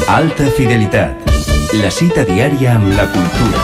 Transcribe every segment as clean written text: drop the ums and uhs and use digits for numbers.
Alta Fidelitat, la cita diària amb la cultura.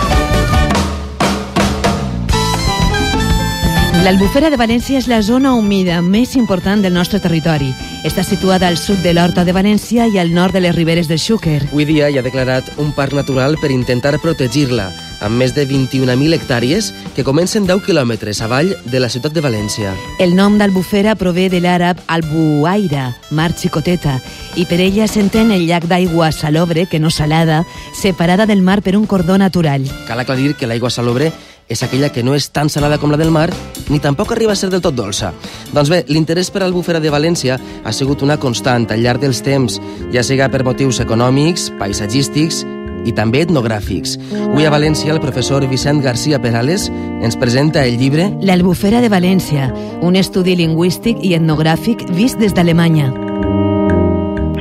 L'Albufera de València és la zona humida més important del nostre territori. Està situada al sud de l'Horta de València i al nord de les riberes del Xúquer. Avui dia hi ha declarat un parc natural per intentar protegir-la, amb més de 21.000 hectàrees que comencen 10 quilòmetres avall de la ciutat de València. El nom d'Albufera prové de l'àrab albuaira, mar xicoteta, i per ella s'entén el llac d'aigua salobre, que no salada, separada del mar per un cordó natural. Cal aclarir que l'aigua salobre és aquella que no és tan salada com la del mar, ni tampoc arriba a ser del tot dolça. Doncs bé, l'interès per Albufera de València ha sigut una constant al llarg dels temps, ja siga per motius econòmics, paisatgístics i també etnogràfics. Avui a València el professor Vicent García Perales ens presenta el llibre L'Albufera de València, un estudi lingüístic i etnogràfic vist des d'Alemanya.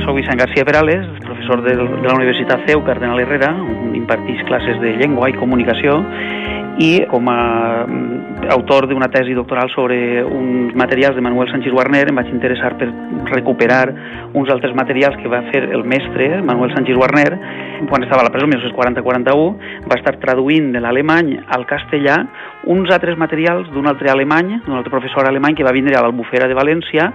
Soc Vicent García Perales, professor de la Universitat CEU Cardenal Herrera, on impartís classes de llengua i comunicació, i com a autor d'una tesi doctoral sobre uns materials de Manuel Sanchis Guarner em vaig interessar per recuperar uns altres materials que va fer el mestre Manuel Sanchis Guarner quan estava a la presó, en 1940-41, va estar traduint de l'alemany al castellà uns altres materials d'un altre alemany, d'un altre professor alemany que va vindre a l'Albufera de València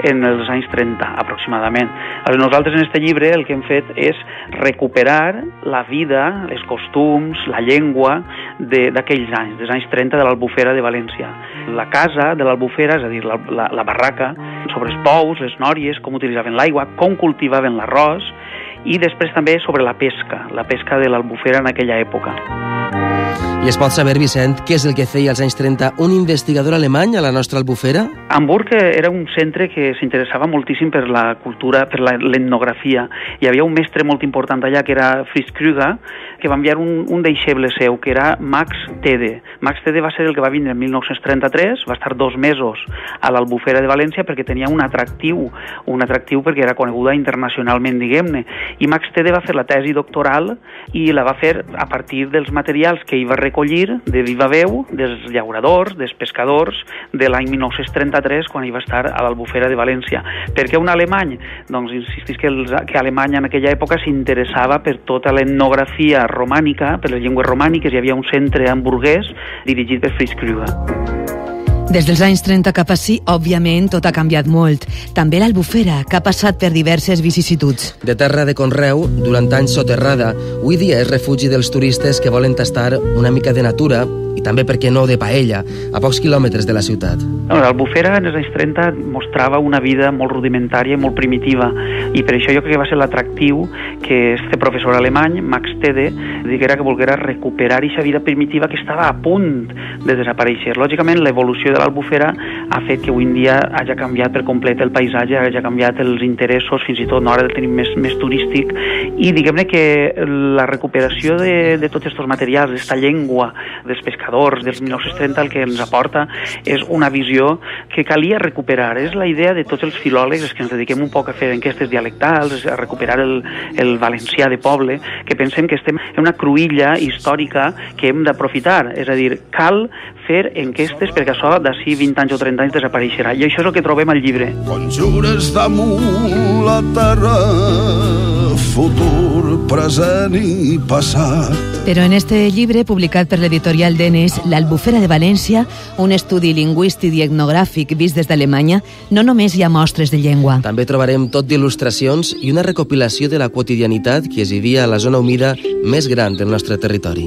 en els anys 30, aproximadament. Aleshores, nosaltres en aquest llibre el que hem fet és recuperar la vida, els costums, la llengua d'aquells anys, dels anys 30 de l'Albufera de València. La casa de l'Albufera, és a dir, la barraca, sobre els pous, les nòries, com utilitzaven l'aigua, com cultivaven l'arròs, i després també sobre la pesca de l'Albufera en aquella època. I es pot saber, Vicent, què és el que feia als anys 30 un investigador alemany a la nostra Albufera? Hamburg era un centre que s'interessava moltíssim per la cultura, per l'etnografia. Hi havia un mestre molt important allà, que era Fritz Krüger, que va enviar un deixeble seu, que era Max Tede. Max Tede va ser el que va vindre en 1933, va estar 2 mesos a l'Albufera de València perquè tenia un atractiu perquè era coneguda internacionalment, diguem-ne. I Max Tede va fer la tesi doctoral i la va fer a partir dels materials que hi va recollir de viva veu dels llauradors, dels pescadors de l'any 1933 quan hi va estar a l'Albufera de València. Per què un alemany? Doncs insistís que Alemanya en aquella època s'interessava per tota l'etnografia romànica, per les llengües romàniques. Hi havia un centre hamburguès dirigit per Fritz Krüger. Des dels anys 30 cap ací, òbviament, tot ha canviat molt. També l'Albufera, que ha passat per diverses vicissituds. De terra de conreu, durant anys soterrada, avui dia és refugi dels turistes que volen tastar una mica de natura i també, per què no, de paella, a pocs quilòmetres de la ciutat. L'Albufera en els anys 30 mostrava una vida molt rudimentària i molt primitiva, i per això jo crec que va ser l'atractiu que este professor alemany, Max Tede, diguera que volguera recuperar aquesta vida primitiva que estava a punt de desaparèixer. Lògicament, l'evolució de l'Albufera ha fet que avui en dia hagi canviat per complet el paisatge, hagi canviat els interessos, fins i tot no, ara el tenim més turístic, i diguem-ne que la recuperació de tots aquests materials, d'esta llengua, dels pescadors dels 1930, el que ens aporta és una visió que calia recuperar. És la idea de tots els filòlegs que ens dediquem un poc a fer enquestes dialectals, a recuperar el valencià de poble, que pensem que estem en una cruïlla històrica que hem d'aprofitar. És a dir, cal fer enquestes perquè això d'ací 20 anys o 30 anys desapareixerà. I això és el que trobem al llibre. Conjures damunt la terra, futur, present i passat. Però en este llibre, publicat per l'editorial Denes, l'Albufera de València, un estudi lingüístic i etnogràfic vist des d'Alemanya, no només hi ha mostres de llengua. També trobarem tot d'il·lustracions i una recopilació de la quotidianitat que es vivia a la zona humida més gran del nostre territori.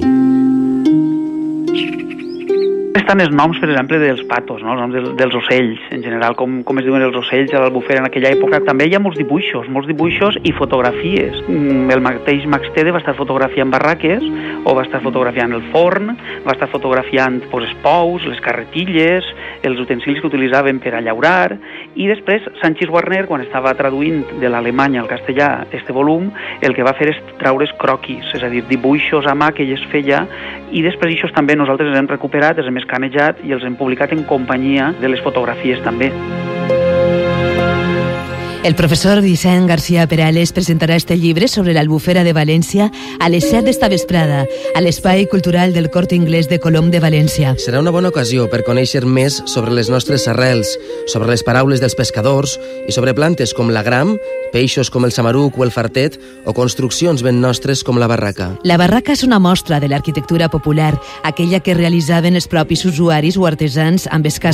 Estan els noms, per exemple, dels patos, no? Els noms dels ocells, en general, com es diuen els ocells a l'Albufera en aquella època. També hi ha molts dibuixos i fotografies. El mateix Max Tede va estar fotografiant barraques, o va estar fotografiant el forn, va estar fotografiant els pous, les carretilles, els utensilis que utilitzaven per a llaurar, i després Sanchis Guarner, quan estava traduint de l'alemany al castellà este volum, el que va fer és treure's croquis, és a dir, dibuixos a mà que ell es feia, i després això també nosaltres els hem recuperat, els hem escanejat i els hem publicat en companyia de les fotografies també. El professor Vicent García Perales presentarà este llibre sobre l'Albufera de València a les 7 d'esta vesprada, a l'Espai Cultural del Corte Inglés de Colom de València. Serà una bona ocasió per conèixer més sobre les nostres arrels, sobre les paraules dels pescadors i sobre plantes com l'agram, peixos com el samaruc o el fartet o construccions ben nostres com la barraca. La barraca és una mostra de l'arquitectura popular, aquella que realitzaven els propis usuaris o artesans amb escàs